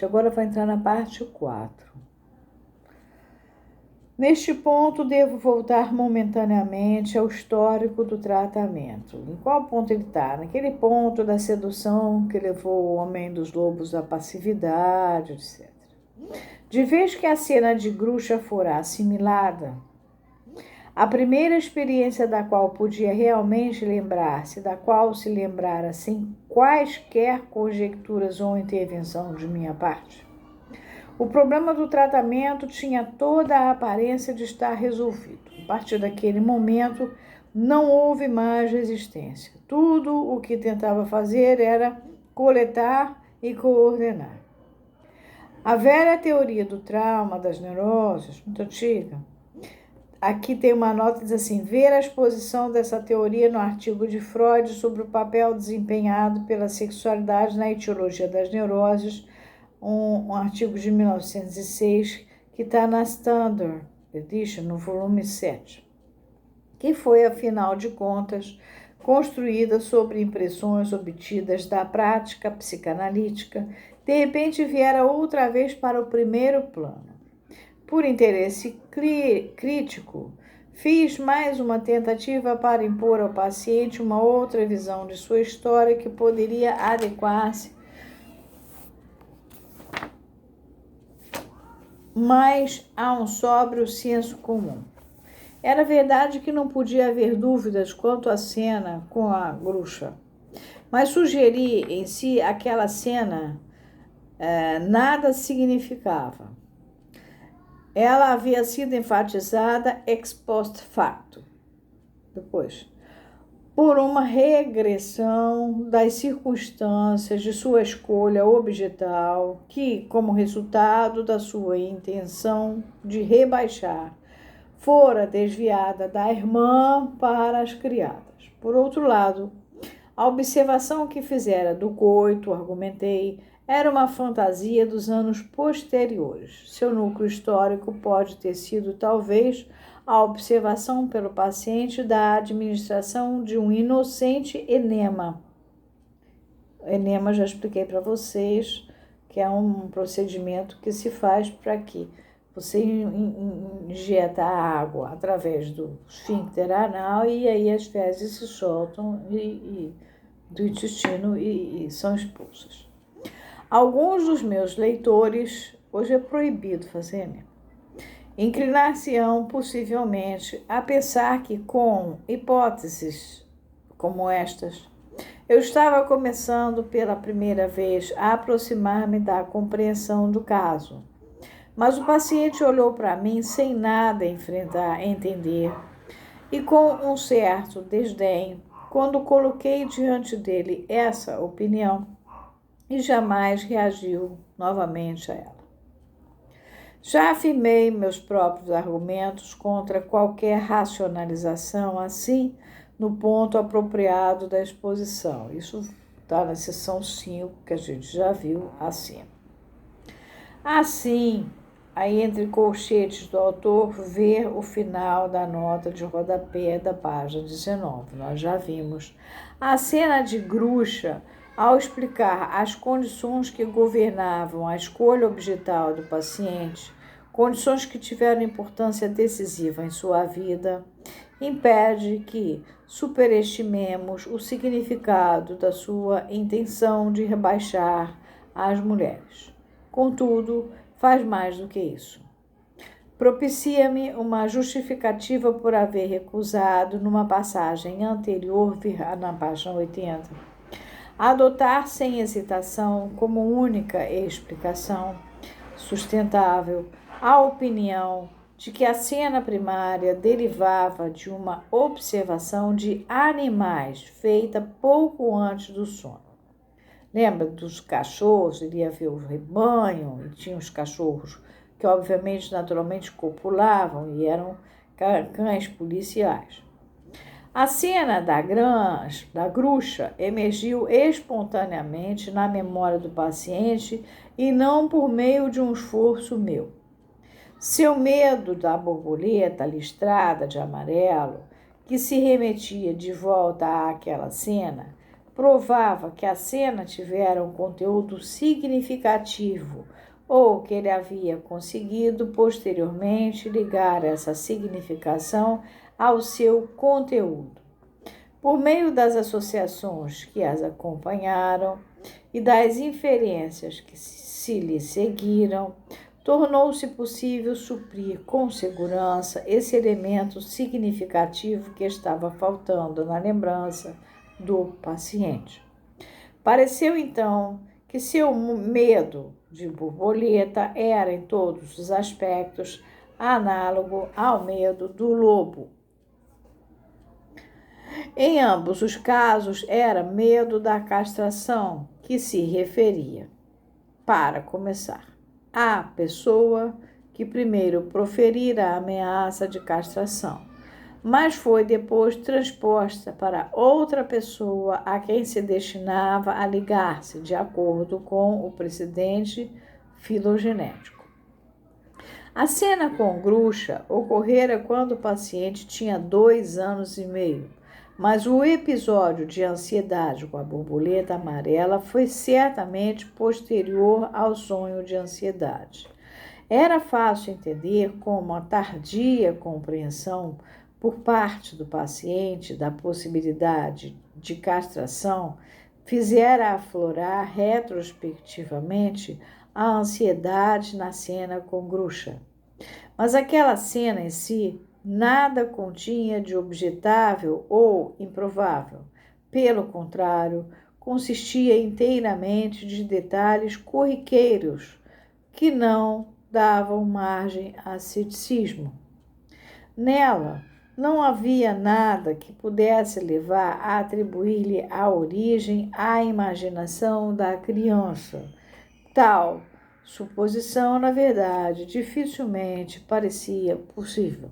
Agora vai entrar na parte 4. Neste ponto, devo voltar momentaneamente ao histórico do tratamento. Em qual ponto ele está? Naquele ponto da sedução que levou o homem dos lobos à passividade, etc. De vez que a cena de Gruxa fora assimilada, a primeira experiência da qual podia realmente lembrar-se, da qual se lembrara sem quaisquer conjecturas ou intervenção de minha parte, o problema do tratamento tinha toda a aparência de estar resolvido. A partir daquele momento, não houve mais resistência. Tudo o que tentava fazer era coletar e coordenar. A velha teoria do trauma das neuroses, muito antiga, aqui tem uma nota que diz assim: ver a exposição dessa teoria no artigo de Freud sobre o papel desempenhado pela sexualidade na etiologia das neuroses, um artigo de 1906 que está na Standard Edition, no volume 7, que foi, afinal de contas, construída sobre impressões obtidas da prática psicanalítica, de repente viera outra vez para o primeiro plano. Por interesse crítico, fiz mais uma tentativa para impor ao paciente uma outra visão de sua história que poderia adequar-se mais a um sóbrio senso comum. Era verdade que não podia haver dúvidas quanto à cena com a Gruxa, mas sugeri em si aquela cena nada significava. Ela havia sido enfatizada ex post facto, depois, por uma regressão das circunstâncias de sua escolha objetal, que, como resultado da sua intenção de rebaixar, fora desviada da irmã para as criadas. Por outro lado, a observação que fizera do coito, argumentei, era uma fantasia dos anos posteriores. Seu núcleo histórico pode ter sido, talvez, a observação pelo paciente da administração de um inocente enema. Enema, já expliquei para vocês, que é um procedimento que se faz para que você injeta a água através do esfíncter anal e aí as fezes se soltam do intestino e são expulsas. Alguns dos meus leitores, hoje é proibido fazer enema, inclinar-se-ão possivelmente a pensar que com hipóteses como estas, eu estava começando pela primeira vez a aproximar-me da compreensão do caso. Mas o paciente olhou para mim sem nada entender e com um certo desdém quando coloquei diante dele essa opinião e jamais reagiu novamente a ela. Já afirmei meus próprios argumentos contra qualquer racionalização assim no ponto apropriado da exposição. Isso está na seção 5, que a gente já viu acima. Assim, aí entre colchetes do autor, ver o final da nota de rodapé da página 19. Nós já vimos. A cena de Gruxa, ao explicar as condições que governavam a escolha objetal do paciente, condições que tiveram importância decisiva em sua vida, impede que superestimemos o significado da sua intenção de rebaixar as mulheres. Contudo, faz mais do que isso. Propicia-me uma justificativa por haver recusado, numa passagem anterior, na página 80, adotar sem hesitação como única explicação sustentável a opinião de que a cena primária derivava de uma observação de animais feita pouco antes do sono. Lembra dos cachorros? Ele ia ver o rebanho e tinha os cachorros que, obviamente, naturalmente copulavam e eram cães policiais. A cena da Gruxa emergiu espontaneamente na memória do paciente e não por meio de um esforço meu. Seu medo da borboleta listrada de amarelo, que se remetia de volta àquela cena, provava que a cena tivera um conteúdo significativo ou que ele havia conseguido posteriormente ligar essa significação ao seu conteúdo. Por meio das associações que as acompanharam e das inferências que se lhe seguiram, tornou-se possível suprir com segurança esse elemento significativo que estava faltando na lembrança do paciente. Pareceu então que seu medo de borboleta era, em todos os aspectos, análogo ao medo do lobo. Em ambos os casos, era medo da castração que se referia. Para começar, a pessoa que primeiro proferira a ameaça de castração, mas foi depois transposta para outra pessoa a quem se destinava a ligar-se, de acordo com o precedente filogenético. A cena com Gruxa ocorrera quando o paciente tinha 2 anos e meio, mas o episódio de ansiedade com a borboleta amarela foi certamente posterior ao sonho de ansiedade. Era fácil entender como a tardia compreensão por parte do paciente da possibilidade de castração fizera aflorar retrospectivamente a ansiedade na cena com Gruxa. Mas aquela cena em si nada continha de objetável ou improvável. Pelo contrário, consistia inteiramente de detalhes corriqueiros que não davam margem a ceticismo. Nela, não havia nada que pudesse levar a atribuir-lhe a origem à imaginação da criança. Tal suposição, na verdade, dificilmente parecia possível.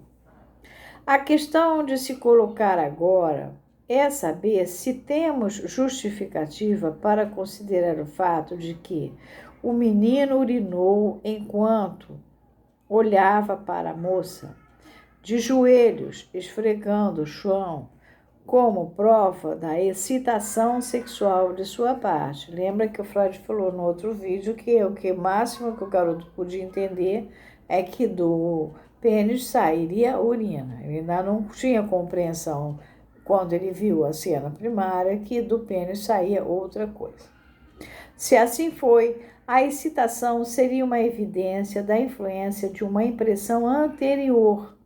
A questão de se colocar agora é saber se temos justificativa para considerar o fato de que o menino urinou enquanto olhava para a moça, de joelhos, esfregando o chão, como prova da excitação sexual de sua parte. Lembra que o Freud falou no outro vídeo que o máximo que o garoto podia entender é que do pênis sairia urina. Ele ainda não tinha compreensão, quando ele viu a cena primária, que do pênis saía outra coisa. Se assim foi, a excitação seria uma evidência da influência de uma impressão anterior,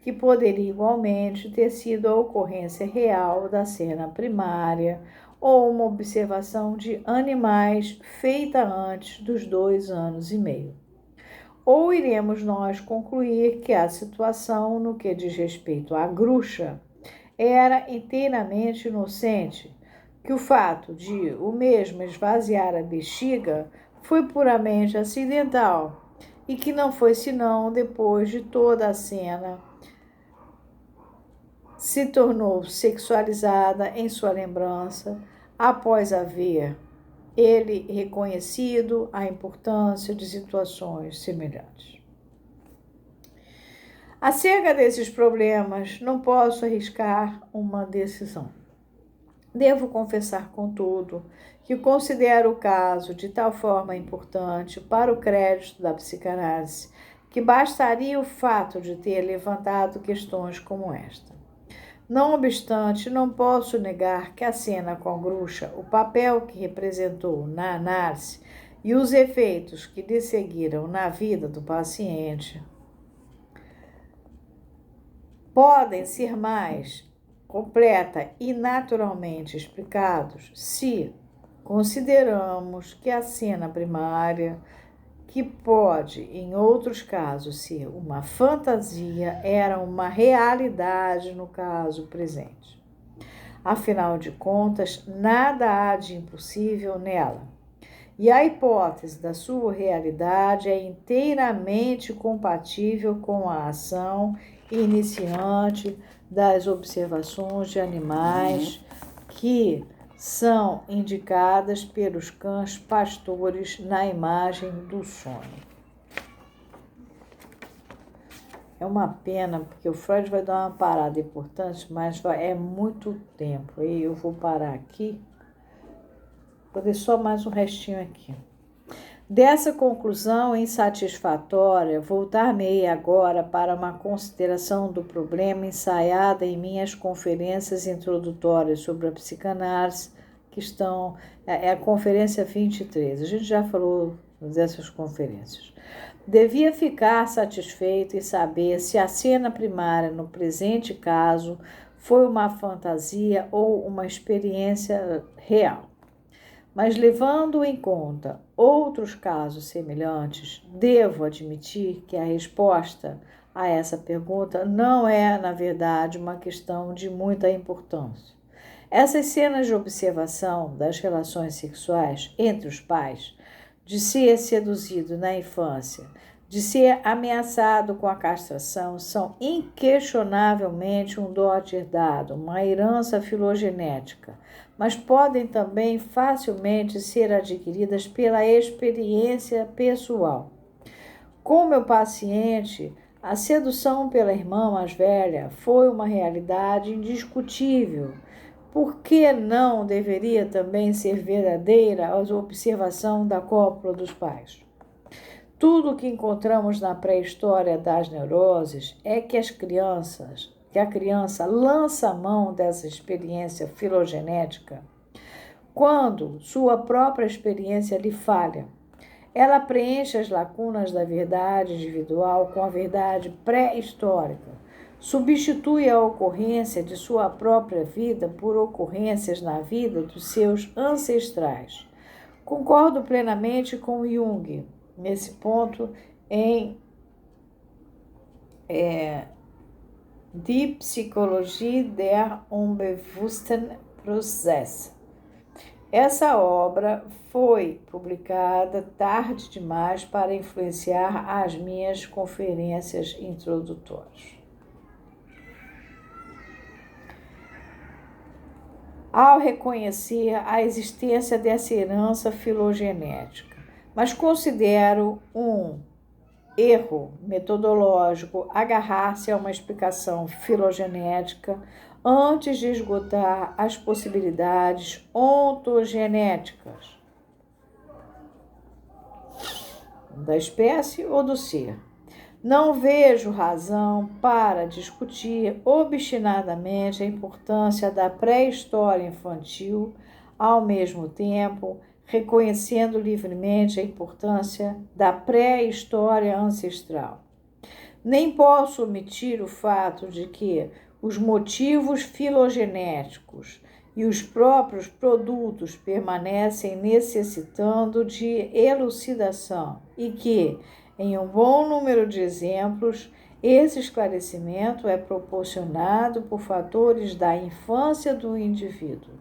que poderia igualmente ter sido a ocorrência real da cena primária ou uma observação de animais feita antes dos 2 anos e meio. Ou iremos nós concluir que a situação, no que diz respeito à Gruxa, era inteiramente inocente, que o fato de o mesmo esvaziar a bexiga foi puramente acidental e que não foi senão depois de toda a cena se tornou sexualizada em sua lembrança após haver ele reconhecido a importância de situações semelhantes. Acerca desses problemas, não posso arriscar uma decisão. Devo confessar, contudo, que considero o caso de tal forma importante para o crédito da psicanálise que bastaria o fato de ter levantado questões como esta. Não obstante, não posso negar que a cena com Gruxa, o papel que representou na análise e os efeitos que lhe seguiram na vida do paciente podem ser mais completa e naturalmente explicados se consideramos que a cena primária, que pode, em outros casos, ser uma fantasia, era uma realidade no caso presente. Afinal de contas, nada há de impossível nela. E a hipótese da sua realidade é inteiramente compatível com a ação iniciante das observações de animais que são indicadas pelos cães pastores na imagem do sonho. É uma pena, porque o Freud vai dar uma parada importante, mas é muito tempo. E eu vou parar aqui Vou deixar só mais um restinho aqui. Dessa conclusão insatisfatória, voltar-me-ei agora para uma consideração do problema ensaiada em minhas conferências introdutórias sobre a psicanálise, que estão... É a conferência 23. A gente já falou dessas conferências. Devia ficar satisfeito em saber se a cena primária, no presente caso, foi uma fantasia ou uma experiência real. Mas, levando em conta outros casos semelhantes, devo admitir que a resposta a essa pergunta não é, na verdade, uma questão de muita importância. Essas cenas de observação das relações sexuais entre os pais, de ser seduzido na infância, de ser ameaçado com a castração, são inquestionavelmente um dote herdado, uma herança filogenética, mas podem também facilmente ser adquiridas pela experiência pessoal. Com meu paciente, a sedução pela irmã mais velha foi uma realidade indiscutível. Por que não deveria também ser verdadeira a observação da cópula dos pais? Tudo o que encontramos na pré-história das neuroses é que a criança lança a mão dessa experiência filogenética quando sua própria experiência lhe falha. Ela preenche as lacunas da verdade individual com a verdade pré-histórica. Substitui a ocorrência de sua própria vida por ocorrências na vida dos seus ancestrais. Concordo plenamente com Jung nesse ponto em Die Psychologie der Unbewussten Prozesse. Essa obra foi publicada tarde demais para influenciar as minhas conferências introdutórias. Ao reconhecer a existência dessa herança filogenética, mas considero um erro metodológico agarrar-se a uma explicação filogenética antes de esgotar as possibilidades ontogenéticas da espécie ou do ser. Não vejo razão para discutir obstinadamente a importância da pré-história infantil, ao mesmo tempo reconhecendo livremente a importância da pré-história ancestral. Nem posso omitir o fato de que os motivos filogenéticos e os próprios produtos permanecem necessitando de elucidação e que, em um bom número de exemplos, esse esclarecimento é proporcionado por fatores da infância do indivíduo.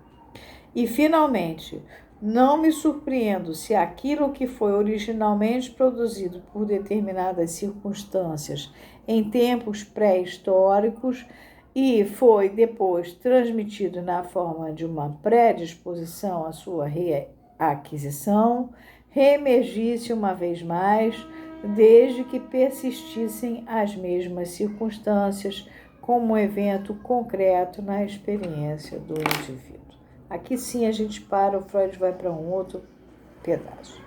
E, finalmente, não me surpreendo se aquilo que foi originalmente produzido por determinadas circunstâncias em tempos pré-históricos e foi depois transmitido na forma de uma predisposição à sua reaquisição, reemergisse uma vez mais, desde que persistissem as mesmas circunstâncias como um evento concreto na experiência do indivíduo. Aqui sim a gente para, o Freud vai para um outro pedaço.